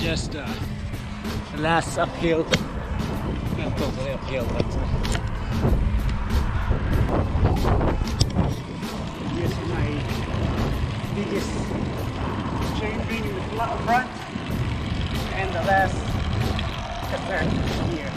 just the last uphill. Not totally uphill, but here's my biggest chain ring in the front and the last turn here.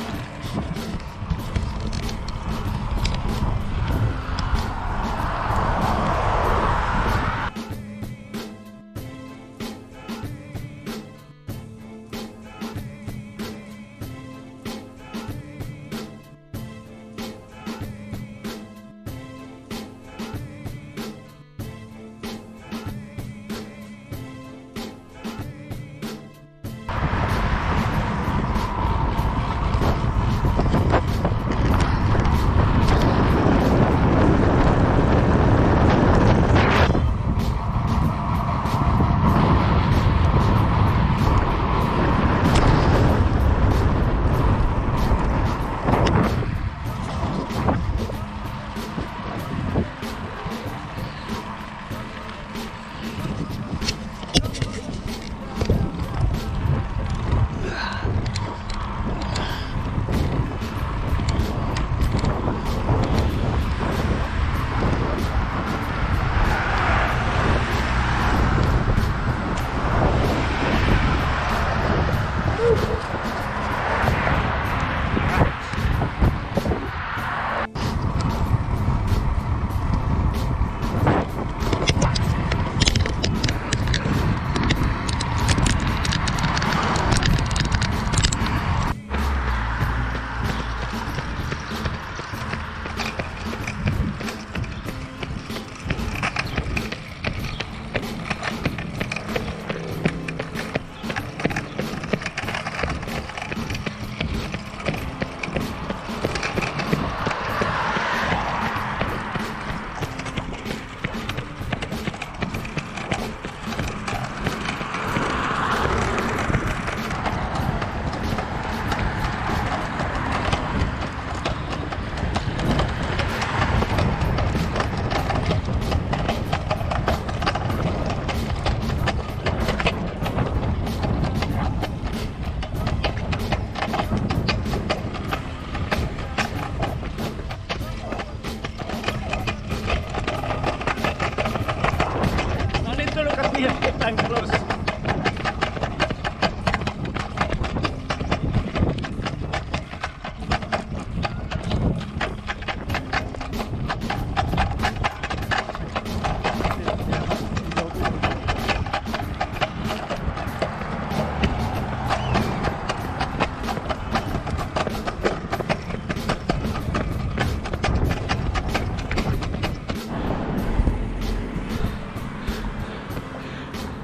I'm close.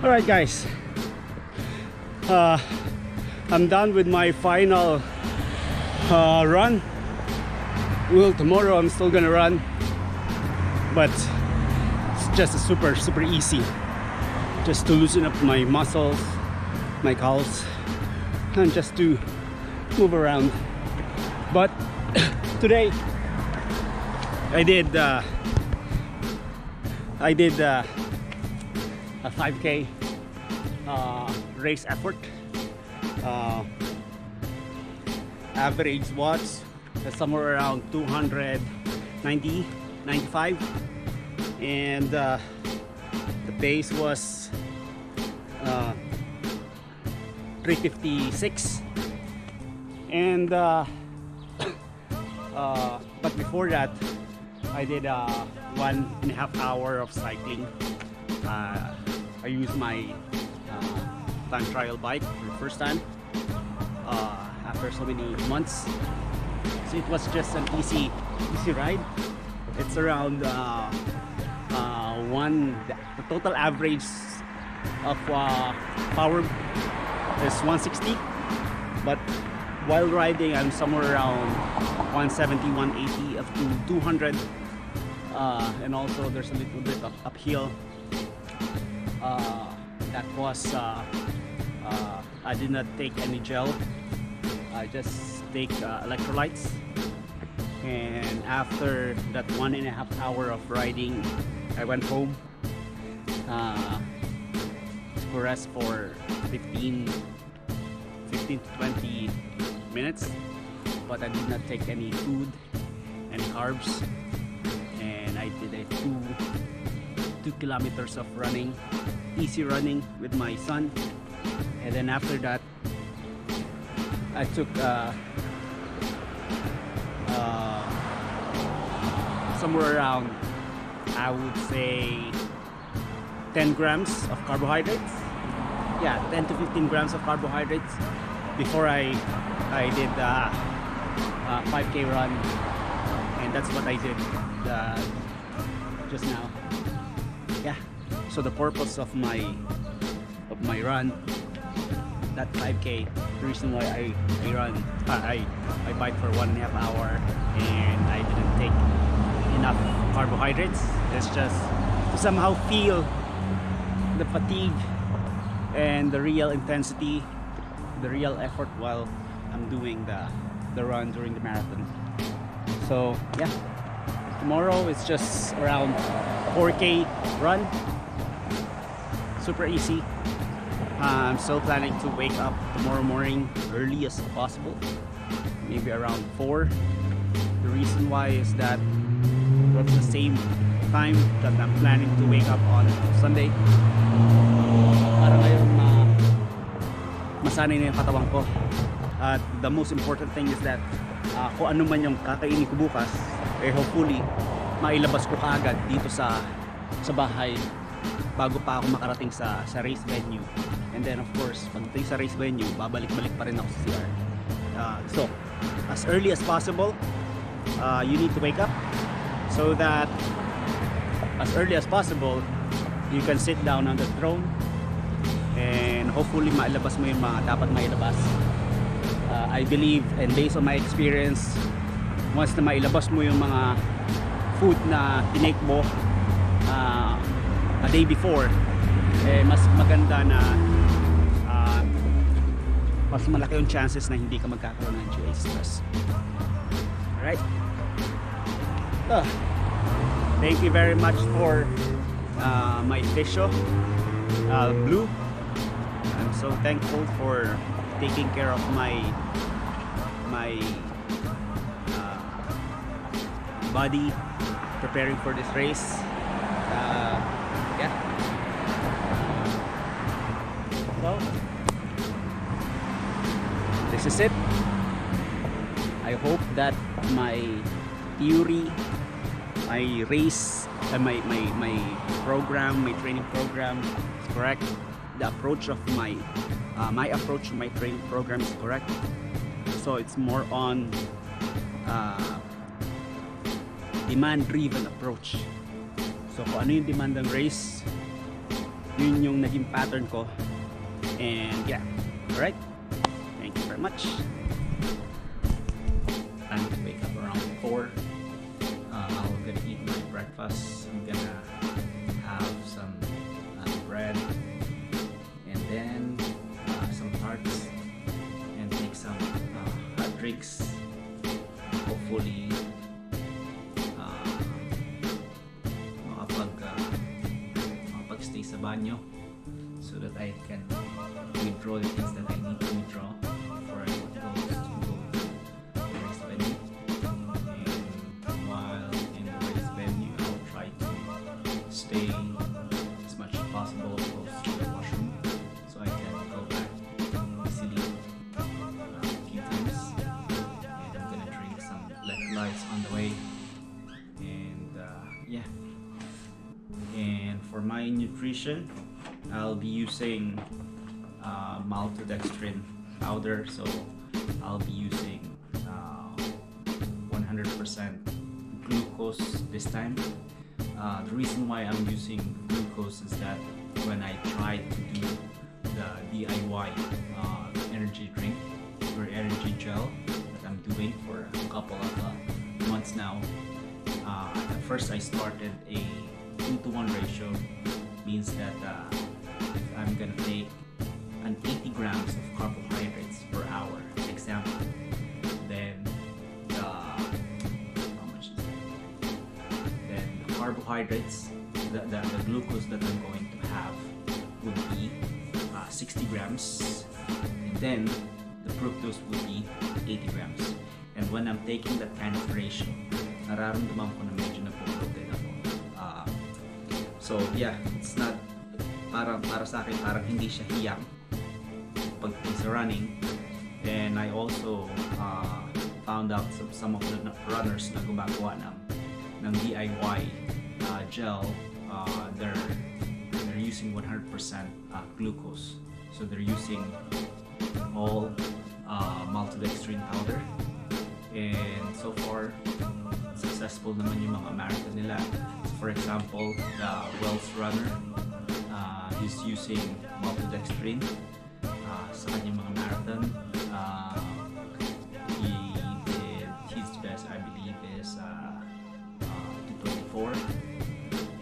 Alright guys, I'm done with my final run. Well, tomorrow I'm still gonna run, but it's just a super easy, just to loosen up my muscles, my calves, and just to move around. But today I did a 5K race effort. Average watts somewhere around 290, 95, and the pace was 356. And but before that, I did 1.5 hours of cycling. I used my time trial bike for the first time after so many months. So it was just an easy ride. It's around the total average of power is 160, but while riding I'm somewhere around 170, 180 up to 200, and also there's a little bit of uphill. That was I did not take any gel. I just take electrolytes, and after that 1.5 hours of riding, I went home to rest for 15 15 to 20 minutes, but I did not take any food, any carbs, and I did a 2 kilometers of running, easy running with my son. And then after that I took somewhere around, I would say, 10 grams of carbohydrates. Yeah, 10 to 15 grams of carbohydrates before I did the 5K run, and that's what I did just now. Yeah, so the purpose of my run, that 5K, the reason why I run, I bike for 1.5 hours, and I didn't take enough carbohydrates. It's just to somehow feel the fatigue and the real intensity, the real effort while I'm doing the run during the marathon. So yeah, tomorrow is just around 4K run, super easy. I'm still planning to wake up tomorrow morning early as possible, maybe around 4. The reason why is that that's the same time that I'm planning to wake up on Sunday. Para ngayon masanay na yung katawan ko. At the most important thing is that kung ano man yung kakainin ko bukas, hopefully mailabas ko kaagad dito sa bahay bago pa ako makarating sa race venue. And then of course, pagdating sa race venue, babalik-balik pa rin ako sa CR. So, as early as possible, you need to wake up so that as early as possible, you can sit down on the throne and hopefully mailabas mo yung mga dapat mailabas. I believe, and based on my experience, once na mailabas mo yung mga food na tinake mo a day before, mas maganda na mas malaki yung chances na hindi ka magkakaroon ng GI stress. Alright? Thank you very much for my Fisho Blue. I'm so thankful for taking care of my body, preparing for this race. Yeah. So this is it. I hope that my theory, my race, my program, my training program is correct. The approach of my approach to my training program is correct. So it's more on demand-driven approach. So kung ano yung demand ng race, yun yung naging pattern ko. And yeah, alright. Thank you very much. I'm gonna wake up around 4. I'm gonna eat my breakfast. I'm gonna have some bread and then some tarts and take some hot drinks. Hopefully makapag-stay sa banyo so that I can withdraw the things that I need to withdraw before I go to the race venue. And while in the race venue, I'll try to stay as much as possible close to the washroom so I can go back easily a few times. And I'm gonna drink some electrolytes on the way. And yeah. And for my nutrition, I'll be using maltodextrin powder, so I'll be using 100% glucose this time. The reason why I'm using glucose is that when I tried to do the DIY energy drink or energy gel that I'm doing for a couple of months now, at first I started a 2-to-1 ratio. Means that if I'm gonna take an 80 grams of carbohydrates per hour, example, then how much is it? Then the carbohydrates, the glucose that I'm going to have would be 60 grams, and then the fructose would be 80 grams. And when I'm taking that kind of ratio, nararamdaman ko na medyo nagpo-bloated ako. So yeah, it's not, para sa akin, parang hindi siya hiyang pag sa running. And I also found out some of the runners na gumagawa ng DIY gel. They're using 100% glucose. So they're using all maltodextrin powder. And so far, successful naman yung mga marathon nila. For example, the Wells runner, he's using maltodextrin sa kanyang mga marathon. He did his best, I believe, is 224.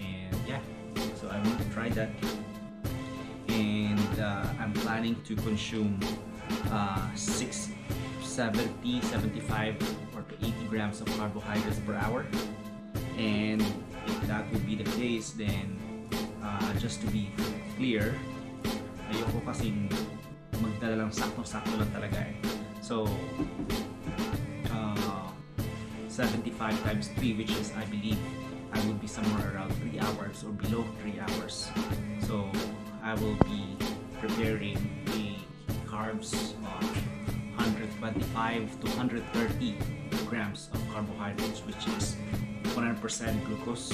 And yeah, so I want to try that. And I'm planning to consume 70, 75 or to 80 grams of carbohydrates per hour. And if that would be the case, then just to be clear, ayoko kasing magdala lang sakto-sakto lang talaga eh. So 75 times 3, which is, I believe, I would be somewhere around 3 hours or below 3 hours. So I will be preparing the carbs of 125 to 130 grams of carbohydrates, which is 100% glucose,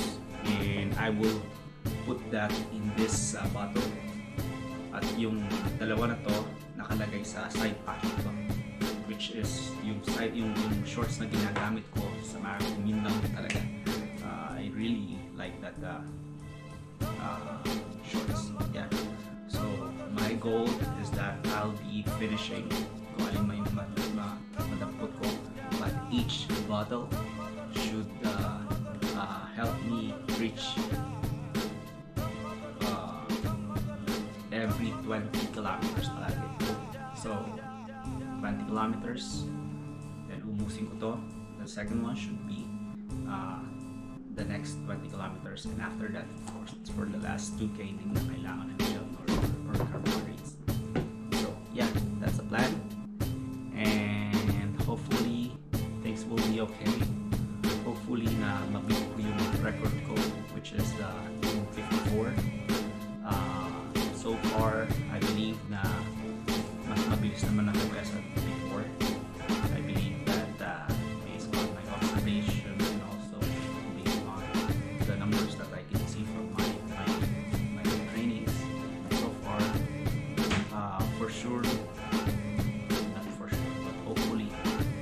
and I will put that in this bottle. At yung dalawa na to nakalagay sa side pocket ko, which is yung shorts na ginagamit ko sa marathon. Yun lang talaga. I really like that shorts. Yeah. So my goal is that I'll be finishing kung alin man yung madampot ko, but each bottle should help me reach every 20 kilometers palagi. So 20 kilometers, then umusin ko to. The second one should be the next 20 kilometers, and after that, of course, it's for the last 2K din na kailangan ng gel or carbohydrates. So yeah, that's the plan, and hopefully things will be okay. Hopefully na mabit ko yung record ko, which is the 254. So far, I believe na mas mabilis naman ako kaysa before. I believe that based on my observation and also based on the numbers that I can see from my trainings so far, for sure, not for sure, but hopefully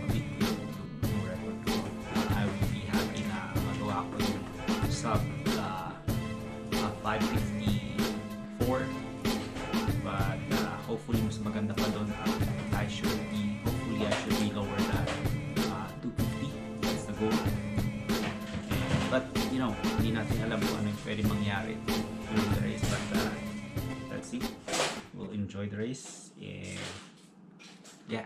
mabit ko yung record ko. I will be happy na magawa ko yung sub 554. But hopefully mas maganda pa doon. I should be lower than 250. That's the goal. But hindi natin alam kung ano yung pwede mangyari during the race. But let's see. We'll enjoy the race, and yeah.